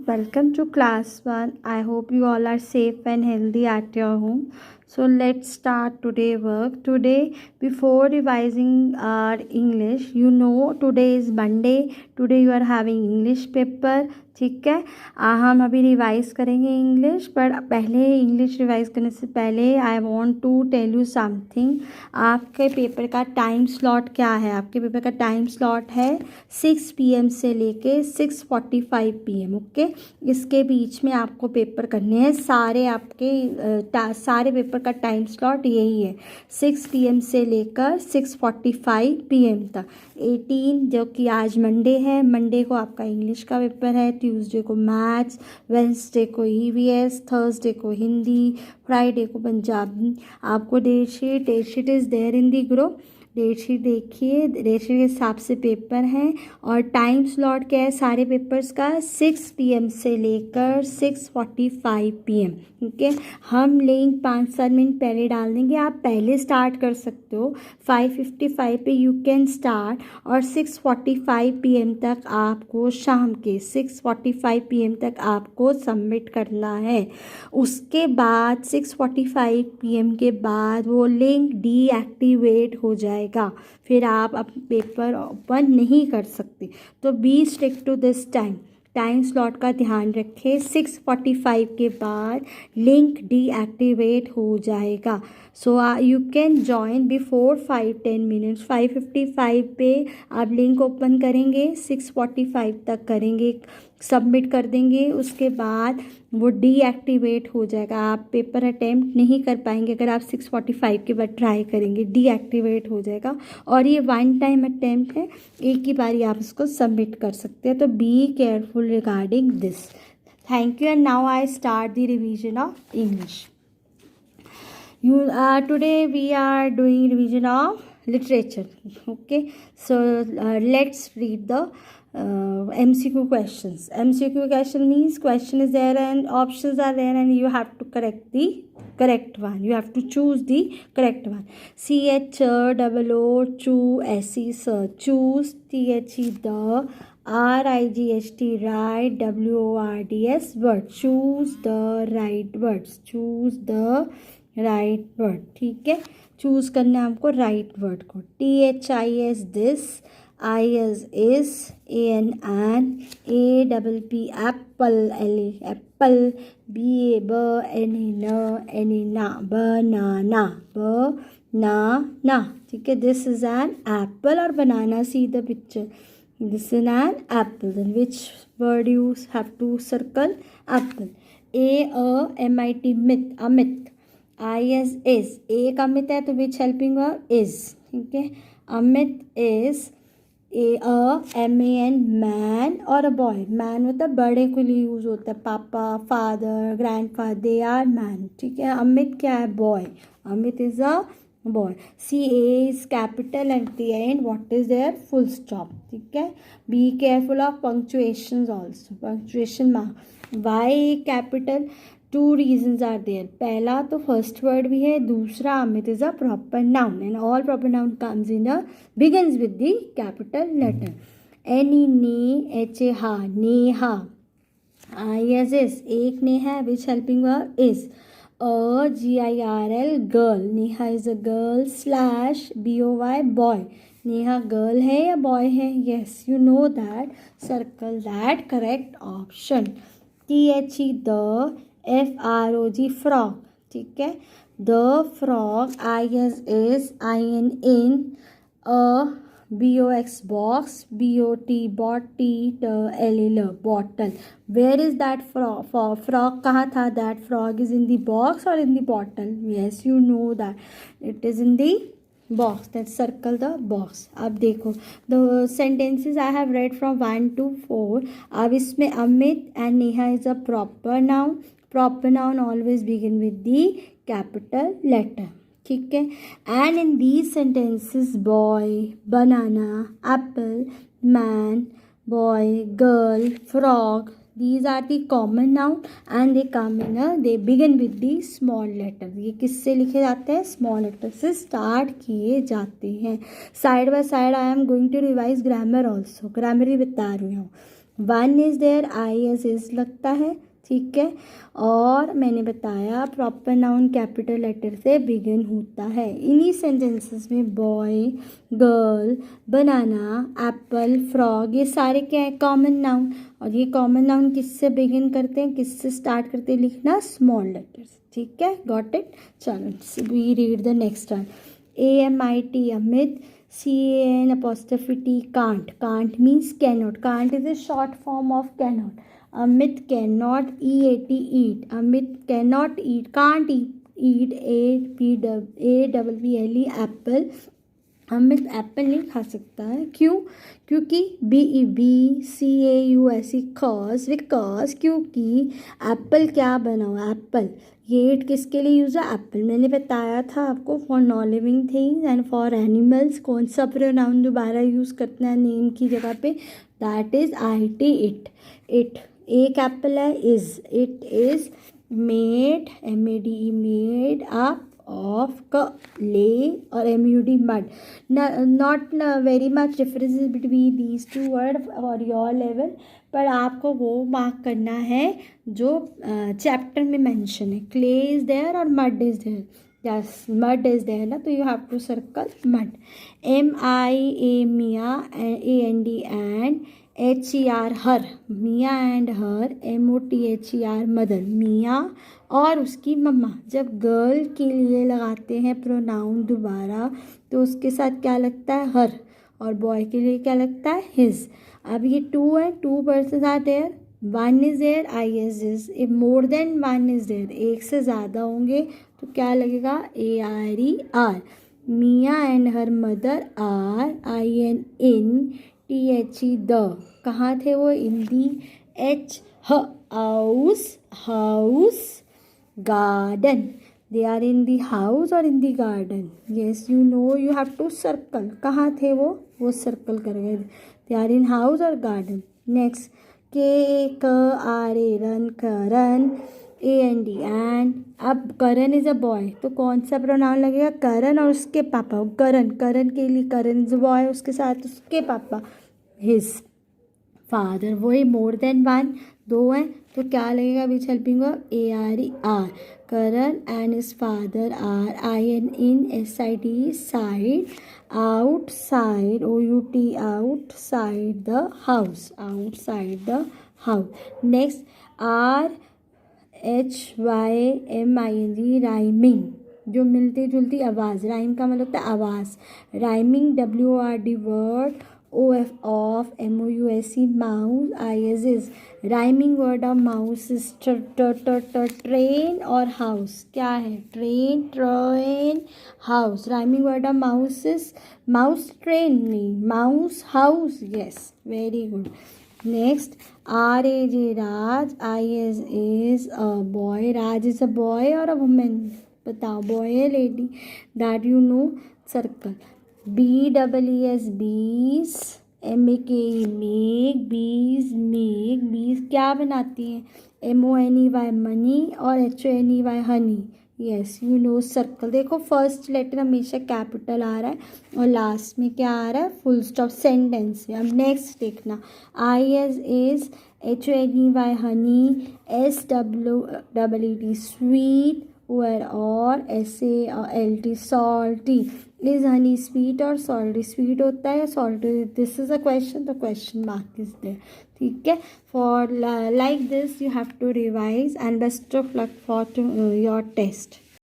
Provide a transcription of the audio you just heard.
welcome to class 1. I hope you all are safe and healthy at your home. So let's start today work. Today, before revising our English, today is Monday. Today you are having English paper. ठीक है, हम अभी revise करेंगे English, पर पहले English revise करने से पहले I want to tell you something. आपके पेपर का टाइम स्लॉट क्या है? आपके पेपर का टाइम स्लॉट है 6 PM से लेके 6:45 PM. ओके, इसके बीच में आपको पेपर करने हैं. सारे पेपर का टाइम स्लॉट यही है, 6 PM से लेकर 6:45 PM तक. 18 जो कि आज मंडे है, मंडे को आपका इंग्लिश का पेपर है, ट्यूसडे को मैथ्स, वेडनेसडे को EVS, थर्सडे को हिंदी, फ्राइडे को पंजाबी. आपको date sheet is there in the group. Date sheet देखिए, डेट शीट के हिसाब से पेपर हैं. और टाइम स्लॉट क्या है सारे पेपर्स का? 6 PM से लेकर 6:45 PM. ठीक है, हम लिंक 5-7 मिनट पहले डाल देंगे. आप पहले स्टार्ट कर सकते हो, 5:55 पे यू कैन स्टार्ट, और 6:45 PM तक आपको, शाम के 6:45 PM तक आपको सबमिट करना है. उसके बाद 6:45 PM के बाद वो लिंक डीएक्टिवेट हो जाएगा, फिर आप अपना पेपर ओपन नहीं कर सकते. तो be stick to this time slot का ध्यान रखें. 6:45 के बाद लिंक डीएक्टिवेट हो जाएगा. So you can join before 5-10 minutes. 5:55 पे आप लिंक ओपन करेंगे, 6:45 तक करेंगे, सबमिट कर देंगे. उसके बाद वो डीएक्टिवेट हो जाएगा. आप पेपर अटेम्प्ट नहीं कर पाएंगे अगर आप 6:45 के बाद ट्राई करेंगे, डीएक्टिवेट हो जाएगा. और ये 1 टाइम अटेम्प्ट है, एक ही बारी आप इसको सबमिट कर सकते हैं. तो be careful regarding this. Thank you. And now I start the revision of English. Today we are doing revision of literature. Okay, so let's read the MCQ questions. MCQ question means question is there and options are there, and you have to correct the correct one. You have to choose the correct one. CHOO SE sir, choose. THE the, RIGHT right, WORDS word, choose the right words, choose the right word. ठीक है, choose करना है हमको right word को. THIS this, IS is, AN an, APP apple, LA apple, BA ब, NA ना, बनाना, बनाना. ठीक है, दिस इज एन एप्पल और banana. See the picture, this is an apple. Then which word you have to circle? Apple. AMIT मिथ, Amit. IS is, एक अमित है तो विच helping verb is. ठीक है, अमित इज. MAN मैन और अ बॉय. मैन होता है बड़े के लिए यूज होता है, पापा, father, grandfather, they are man. ठीक है, अमित क्या है? Boy. Amit is a boy. CA is capital at the end. What is there? Full stop. ठीक है, be careful of punctuations also. Punctuation mark. Why capital? 2 reasons are there. पहला तो first word भी है, दूसरा Amit is a proper noun, and all proper noun comes in begins with the capital letter. N E ने, HA हा, Neha. IS is, एक ने है, which helping verb is. GIRL girl, Neha is a girl. /BOY boy, Neha girl है या boy है? Yes, you know that, circle that correct option. THE the, FROG frog. ठीक है, the frog. IS is, IN in, BOX box, BOT bot, LL bottle. Where is that frog? Frog कहाँ था? That frog is in the box or in the bottle? Yes, you know that it is in the box. Let's circle the box. अब देखो the sentences I have read from 1 to 4. अब इसमें Amit and Neha is a proper noun. Proper noun always begin with the capital letter. ठीक है, and in these sentences boy, banana, apple, man, boy, girl, frog, these are the common noun and they come in they begin with the small letter. ये किससे लिखे जाते हैं? Small letter से start किए जाते हैं. Side by side I am going to revise grammar also. Grammar ही बता रही हूँ. One is there, I S is लगता है, ठीक है। और मैंने बताया प्रॉपर नाउन कैपिटल लेटर से बिगिन होता है। इन्हीं सेंटेंसेस में boy, girl, banana, apple, frog, ये सारे क्या है, कॉमन नाउन। और ये कॉमन नाउन किससे बिगिन करते हैं, किससे स्टार्ट करते हैं लिखना, स्मॉल लेटर्स, ठीक है, गॉट इट। चलो we read the next one. AMIT, Amit, CAN''T, can't means cannot. Can't is a short form of cannot. Amit cannot, EAT, eat. Amit cannot eat, can't eat, APPLE, apple. Amit Apple नहीं खा सकता है, क्यों, क्योंकि BEBCAUS, cause, because, क्योंकि Apple क्या बना हुआ, एप्पल। ये इट किसके लिए यूज़ है, एप्पल। मैंने बताया था आपको for non living things and for animals कौन सा प्रोनाउन दोबारा यूज़ करते हैं नेम की जगह पे, that is IT, it. It एक एप्पल है, it is made, MADE, made up of clay, or MUD, mud. Not very much differences between these two words for your level, पर आपको वो मार्क करना है जो चैप्टर में मेंशन है। क्ले इज देयर और mud is there, yes mud is there ना, तो you have to circle mud. MIA, Mia, AND and, HER, her, Mia and her, MOTHER, mother, मियाँ और उसकी मम्मा। जब गर्ल के लिए लगाते हैं प्रोनाउन दोबारा तो उसके साथ क्या लगता है, हर, और बॉय के लिए क्या लगता है, हिज। अब ये टू है, two persons are there, one is there, IS is, if more than one is there, एक से ज़्यादा होंगे तो क्या लगेगा, ARER। Mia and her mother are, IN, in, THE, the, कहाँ थे वो, in the, house, garden, they are in the house or in the garden, yes you know you have to circle, कहाँ थे वो सर्कल कर गए, they are in house or garden। next KARA, run, Karan, AND and. अब करण is a boy तो कौन सा pronoun लगेगा, करण और उसके पापा, करण के लिए करण इज अ बॉय, उसके साथ उसके पापा, हिज फादर। वही मोर देन वन, दो हैं तो क्या लगेगा, which helping verb, ARER। Karan and his father are, IN, in, SID, side, outside, OUT, outside the house, outside the house. Next RHYMING, rhyming, जो मिलती जुलती आवाज़, राइम का मतलब होता है आवाज़, rhyming, WORD, word, OF, of, MOUSE, mouse, IS is, rhyming word of mouse is train और हाउस, क्या है, train, house. Rhyming word of mouse is mouse, train नहीं, mouse, house, yes very good. Next RAJ, Raj, IS is a boy, Raj is a boy और a woman, बताओ boy है lady, that you know, circle. BEES, bees, MAKE, make, bees क्या बनाती हैं, MONEY, money, और HONEY, Honey, yes you know, circle. देखो first letter हमेशा capital आ रहा है और लास्ट में क्या आ रहा है, फुल स्टॉप, सेंटेंस है। अब नेक्स्ट देखना, IS is, HONEY, honey, SWEET, sweet, और SALT, salty. Is honey sweet और सॉल्टी, स्वीट होता है या salty, this is a question, the question mark is there, ठीक है। For like this you have to revise and best of luck for your test.